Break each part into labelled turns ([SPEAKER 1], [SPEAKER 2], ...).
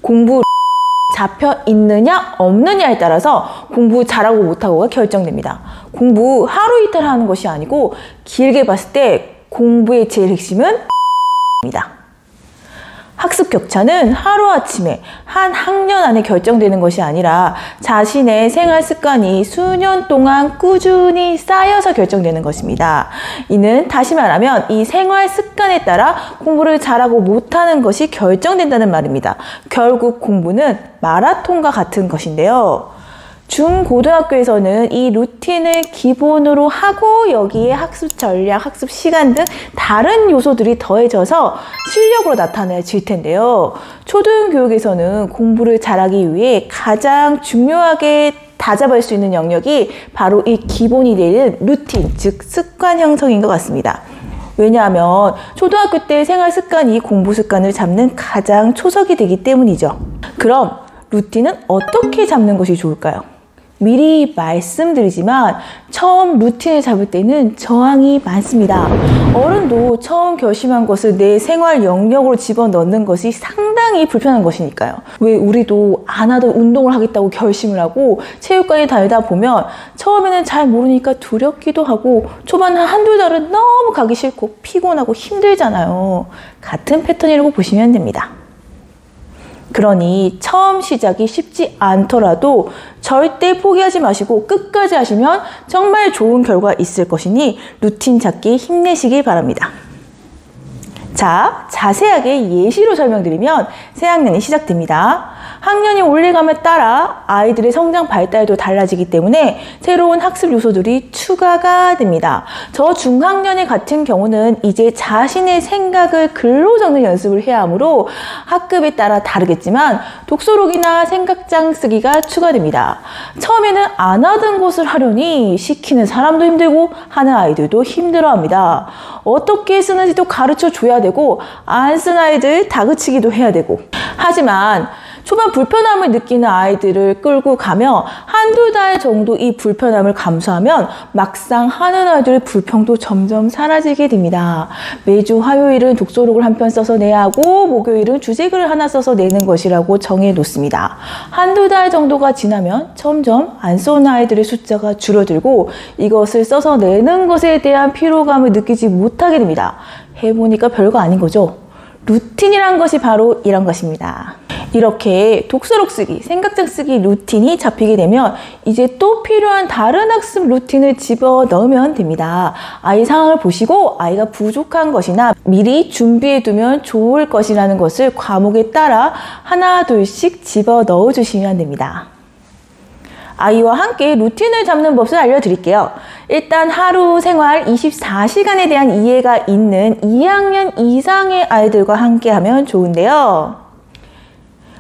[SPEAKER 1] 공부 잡혀 있느냐 없느냐에 따라서 공부 잘하고 못하고가 결정됩니다. 공부 하루 이틀 하는 것이 아니고 길게 봤을 때 공부의 제일 핵심은 입니다. 학습 격차는 하루아침에 한 학년 안에 결정되는 것이 아니라 자신의 생활 습관이 수년 동안 꾸준히 쌓여서 결정되는 것입니다. 이는 다시 말하면 이 생활 습관에 따라 공부를 잘하고 못하는 것이 결정된다는 말입니다. 결국 공부는 마라톤과 같은 것인데요. 중고등학교에서는 이 루틴을 기본으로 하고 여기에 학습 전략, 학습 시간 등 다른 요소들이 더해져서 실력으로 나타나질 텐데요. 초등교육에서는 공부를 잘하기 위해 가장 중요하게 다잡을 수 있는 영역이 바로 이 기본이 되는 루틴, 즉 습관 형성인 것 같습니다. 왜냐하면 초등학교 때 생활 습관이 공부 습관을 잡는 가장 초석이 되기 때문이죠. 그럼 루틴은 어떻게 잡는 것이 좋을까요? 미리 말씀드리지만 처음 루틴을 잡을 때는 저항이 많습니다. 어른도 처음 결심한 것을 내 생활 영역으로 집어넣는 것이 상당히 불편한 것이니까요. 왜 우리도 안 하던 운동을 하겠다고 결심을 하고 체육관에 다니다 보면 처음에는 잘 모르니까 두렵기도 하고 초반 한두 달은 너무 가기 싫고 피곤하고 힘들잖아요. 같은 패턴이라고 보시면 됩니다. 그러니 처음 시작이 쉽지 않더라도 절대 포기하지 마시고 끝까지 하시면 정말 좋은 결과 있을 것이니 루틴 잡기 힘내시길 바랍니다. 자, 자세하게 예시로 설명드리면 새학년이 시작됩니다. 학년이 올라감에 따라 아이들의 성장 발달도 달라지기 때문에 새로운 학습 요소들이 추가가 됩니다. 저 중학년의 같은 경우는 이제 자신의 생각을 글로 적는 연습을 해야 하므로 학급에 따라 다르겠지만 독서록이나 생각장 쓰기가 추가됩니다. 처음에는 안 하던 것을 하려니 시키는 사람도 힘들고 하는 아이들도 힘들어합니다. 어떻게 쓰는지도 가르쳐 줘야 되고 안 쓴 아이들 다그치기도 해야 되고 하지만 초반 불편함을 느끼는 아이들을 끌고 가며 한두 달 정도 이 불편함을 감수하면 막상 하는 아이들의 불평도 점점 사라지게 됩니다. 매주 화요일은 독서록을 한 편 써서 내야 하고 목요일은 주제글을 하나 써서 내는 것이라고 정해 놓습니다. 한두 달 정도가 지나면 점점 안 써오는 아이들의 숫자가 줄어들고 이것을 써서 내는 것에 대한 피로감을 느끼지 못하게 됩니다. 해보니까 별거 아닌 거죠. 루틴이란 것이 바로 이런 것입니다. 이렇게 독서록 쓰기, 생각장 쓰기 루틴이 잡히게 되면 이제 또 필요한 다른 학습 루틴을 집어넣으면 됩니다. 아이 상황을 보시고 아이가 부족한 것이나 미리 준비해두면 좋을 것이라는 것을 과목에 따라 하나 둘씩 집어넣어 주시면 됩니다. 아이와 함께 루틴을 잡는 법을 알려드릴게요. 일단 하루 생활 24시간에 대한 이해가 있는 2학년 이상의 아이들과 함께 하면 좋은데요.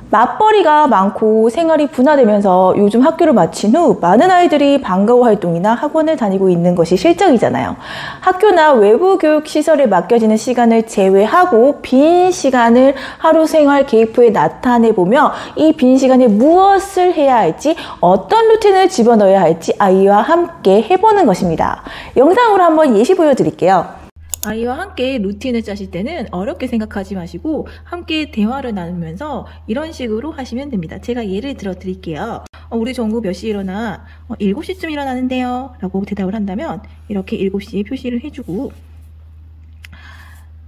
[SPEAKER 1] 맞벌이가 많고 생활이 분화되면서 요즘 학교를 마친 후 많은 아이들이 방과후 활동이나 학원을 다니고 있는 것이 실정이잖아요. 학교나 외부 교육 시설에 맡겨지는 시간을 제외하고 빈 시간을 하루 생활 계획표에 나타내보며 이 빈 시간에 무엇을 해야 할지 어떤 루틴을 집어넣어야 할지 아이와 함께 해보는 것입니다. 영상으로 한번 예시 보여드릴게요. 아이와 함께 루틴을 짜실 때는 어렵게 생각하지 마시고 함께 대화를 나누면서 이런 식으로 하시면 됩니다. 제가 예를 들어 드릴게요. 우리 정구 몇 시에 일어나? 7시쯤 일어나는데요 라고 대답을 한다면 이렇게 7시에 표시를 해주고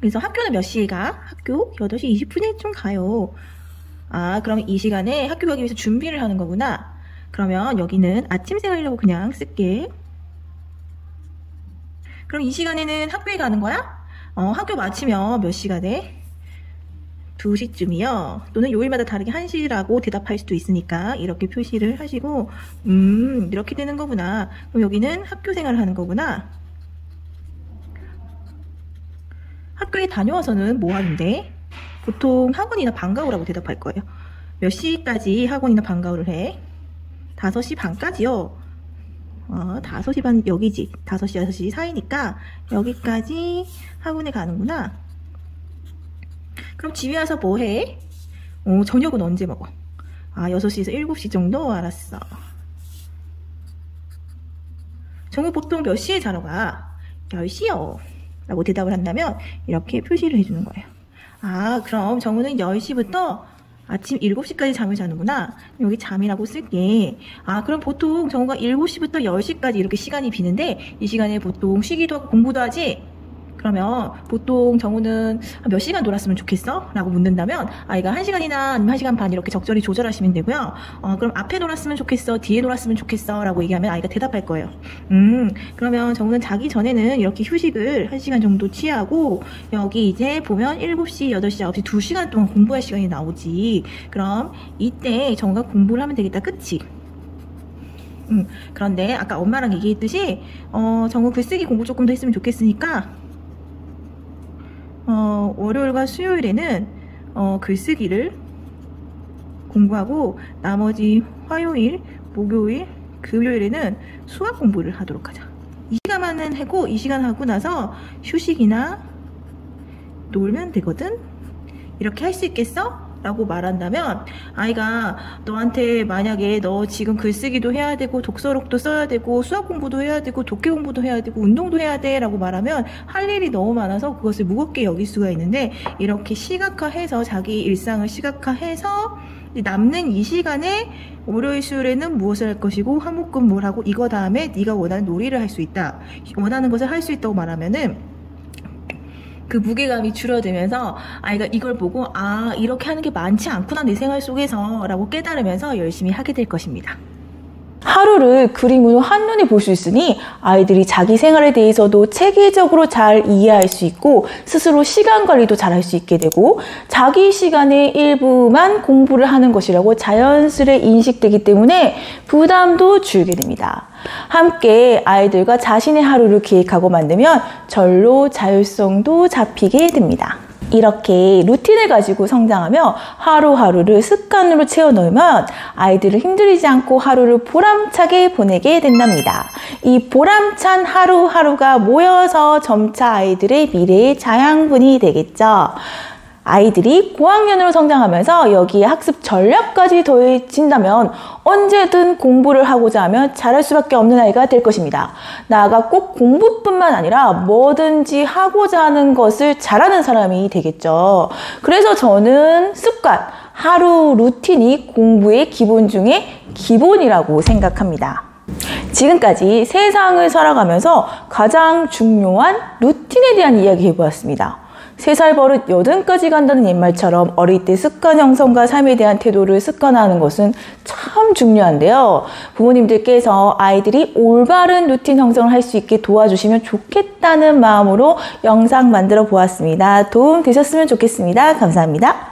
[SPEAKER 1] 그래서 학교는 몇 시에 가? 학교 8시 20분에쯤 가요. 아, 그럼 이 시간에 학교 가기 위해서 준비를 하는 거구나. 그러면 여기는 아침 생활이라고 그냥 쓸게. 그럼 이 시간에는 학교에 가는 거야? 학교 마치면 몇 시가 돼? 2시쯤이요. 또는 요일마다 다르게 1시라고 대답할 수도 있으니까 이렇게 표시를 하시고 이렇게 되는 거구나. 그럼 여기는 학교 생활을 하는 거구나. 학교에 다녀와서는 뭐 하는데? 보통 학원이나 방과후라고 대답할 거예요. 몇 시까지 학원이나 방과후를 해? 5시 반까지요. 5시 반 여기지. 5시, 6시 사이니까 여기까지 학원에 가는구나. 그럼 집에 와서 뭐 해? 저녁은 언제 먹어? 6시에서 7시 정도? 알았어. 정우 보통 몇 시에 자러 가? 10시요. 라고 대답을 한다면 이렇게 표시를 해주는 거예요. 그럼 정우는 10시부터 아침 7시까지 잠을 자는구나. 여기 잠이라고 쓸게. 그럼 보통 정우가 7시부터 10시까지 이렇게 시간이 비는데 이 시간에 보통 쉬기도 하고 공부도 하지? 그러면 보통 정우는 몇 시간 놀았으면 좋겠어? 라고 묻는다면 아이가 1시간이나 아니면 1시간 반 이렇게 적절히 조절하시면 되고요. 그럼 앞에 놀았으면 좋겠어? 뒤에 놀았으면 좋겠어? 라고 얘기하면 아이가 대답할 거예요. 그러면 정우는 자기 전에는 이렇게 휴식을 1시간 정도 취하고 여기 이제 보면 7시, 8시, 9시 2시간 동안 공부할 시간이 나오지. 그럼 이때 정우가 공부를 하면 되겠다. 그치? 그런데 아까 엄마랑 얘기했듯이 정우 글쓰기 공부 조금 더 했으면 좋겠으니까 월요일과 수요일에는 글쓰기를 공부하고 나머지 화요일, 목요일, 금요일에는 수학 공부를 하도록 하자. 이 시간만은 하고 이 시간 하고 나서 휴식이나 놀면 되거든? 이렇게 할 수 있겠어? 라고 말한다면 아이가 너한테 만약에 너 지금 글쓰기도 해야 되고 독서록도 써야 되고 수학 공부도 해야 되고 독해 공부도 해야 되고 운동도 해야 돼 라고 말하면 할 일이 너무 많아서 그것을 무겁게 여길 수가 있는데 이렇게 시각화해서 자기 일상을 시각화해서 남는 이 시간에 월요일 수요일에는 무엇을 할 것이고 화목금 뭘 하고 이거 다음에 네가 원하는 놀이를 할 수 있다 원하는 것을 할 수 있다고 말하면은 그 무게감이 줄어들면서 아이가 이걸 보고 이렇게 하는 게 많지 않구나 내 생활 속에서 라고 깨달으면서 열심히 하게 될 것입니다. 하루를 그림으로 한눈에 볼 수 있으니 아이들이 자기 생활에 대해서도 체계적으로 잘 이해할 수 있고 스스로 시간 관리도 잘 할 수 있게 되고 자기 시간의 일부만 공부를 하는 것이라고 자연스레 인식되기 때문에 부담도 줄게 됩니다. 함께 아이들과 자신의 하루를 계획하고 만들면 절로 자율성도 잡히게 됩니다. 이렇게 루틴을 가지고 성장하며 하루하루를 습관으로 채워 넣으면 아이들을 힘들이지 않고 하루를 보람차게 보내게 된답니다. 이 보람찬 하루하루가 모여서 점차 아이들의 미래의 자양분이 되겠죠. 아이들이 고학년으로 성장하면서 여기에 학습 전략까지 더해진다면 언제든 공부를 하고자 하면 잘할 수밖에 없는 아이가 될 것입니다. 나아가 꼭 공부뿐만 아니라 뭐든지 하고자 하는 것을 잘하는 사람이 되겠죠. 그래서 저는 습관, 하루 루틴이 공부의 기본 중에 기본이라고 생각합니다. 지금까지 세상을 살아가면서 가장 중요한 루틴에 대한 이야기 해보았습니다. 3살 버릇 80까지 간다는 옛말처럼 어릴 때 습관 형성과 삶에 대한 태도를 습관화하는 것은 참 중요한데요. 부모님들께서 아이들이 올바른 루틴 형성을 할 수 있게 도와주시면 좋겠다는 마음으로 영상 만들어 보았습니다. 도움 되셨으면 좋겠습니다. 감사합니다.